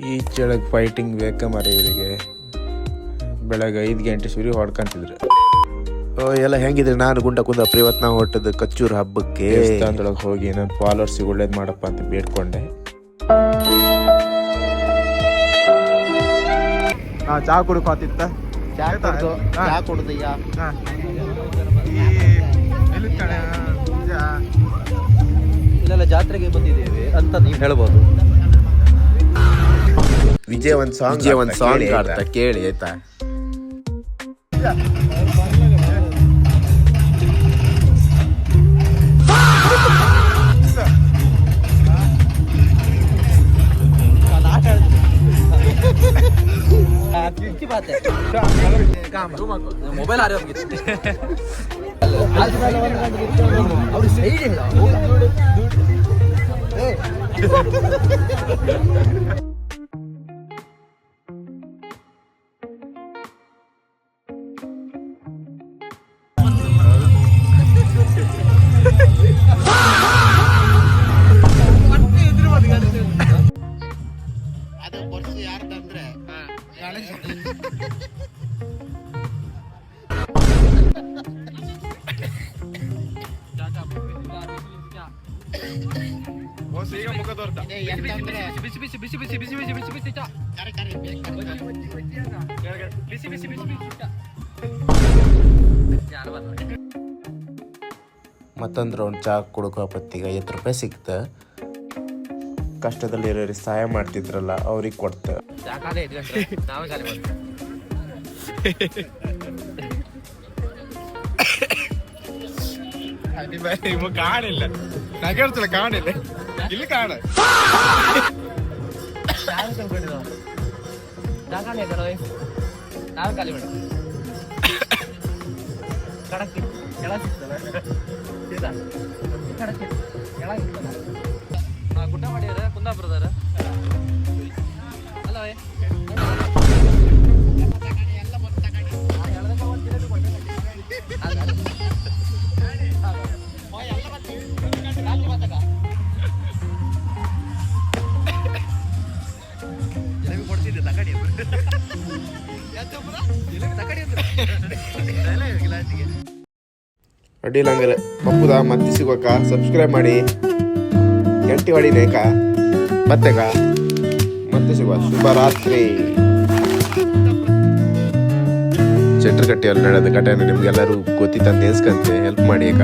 ಈ ಚಳಗ್ ಫೈಟಿಂಗ್ ಬೇಕ ಮರ ಇವರಿಗೆ. ಬೆಳಗ್ಗೆ 5 ಗಂಟೆ ಸುರಿ ಹೊಡ್ಕೊಂತಿದ್ರು. ಎಲ್ಲ ಹೆಂಗಿದ್ರೆ ನಾನು ಗುಂಡ ಕುಂದಪ್ಪ ಇವತ್ತು ನಾವು ಹೊಟ್ಟದ ಕಚ್ಚೂರು ಹಬ್ಬಕ್ಕೆ ದೇವಸ್ಥಾನದೊಳಗೆ ಹೋಗಿ ನನ್ನ ಫಾಲೋವರ್ಸಿಗೆ ಒಳ್ಳೇದು ಮಾಡಪ್ಪ ಅಂತ ಬೇಡ್ಕೊಂಡೆ. ಚಾ ಕುಡ್ಕೋತಿತ್ತ ಚಾ ಕುಡ್ದು ಈಗ ಇಲ್ಲೆಲ್ಲ ಜಾತ್ರೆಗೆ ಬಂದಿದ್ದೇವೆ ಅಂತ ನೀವು ಹೇಳ್ಬೋದು. ವಿಜಯ್ ಒಂದ್ ಸಾಂಗ್ ಆಡ್ತಾ ಕೇಳಿ ಆಯ್ತಾ. ಮೊಬೈಲ್ ಆರೆ ಅದು ಬರ್ಸು ಯಾರ್ದಂದ್ರೆ ಮತ್ತೊಂದು ರೌಂಡ್ ಚಾ ಕುಡ್ಕೋ ಪತ್ತಿಗೆ 50 ರೂಪಾಯಿ ಸಿಕ್ತ. ಕಷ್ಟದಲ್ಲಿರೋರಿಗೆ ಸಹಾಯ ಮಾಡ್ತಿದ್ರಲ್ಲ ಅವ್ರಿಗೆ ಕೊಡ್ತ. ಕಾಣಿಲ್ಲ ನಗರ್ತಿಲ್ಲ ಕಾಣಿಲ್ಲ ಇಲ್ಲಿ ಕಾಣ ಗುಡ್ಡ ಮಾಡಿದಾರೆ ಕುಂದಾಪುರದಾರ ಅಲ್ಲವೇ ಅಡ್ಡಿಲ್ಲ ಹಂಗಾರೆ ಪಪ್ಪುದ ಮತ್ತೆ ಸಿಗೋಕ ಸಬ್ಸ್ಕ್ರೈಬ್ ಮಾಡಿ ಗಂಟೆ ಹೊಡಿನೇಕ ಮತ್ತೆಗ ಮತ್ತೆ ಸಿಗುವ. ಶುಭರಾತ್ರಿ. ಚಟ್ರಕಟ್ಟಿಯಲ್ಲಿ ನಡೆದ ಘಟನೆ ನಿಮ್ಗೆಲ್ಲರೂ ಗೊತ್ತಿತ್ತಂತ ಎಸ್ಕಂತೆ ಹೆಲ್ಪ್ ಮಾಡಿ ಈಗ.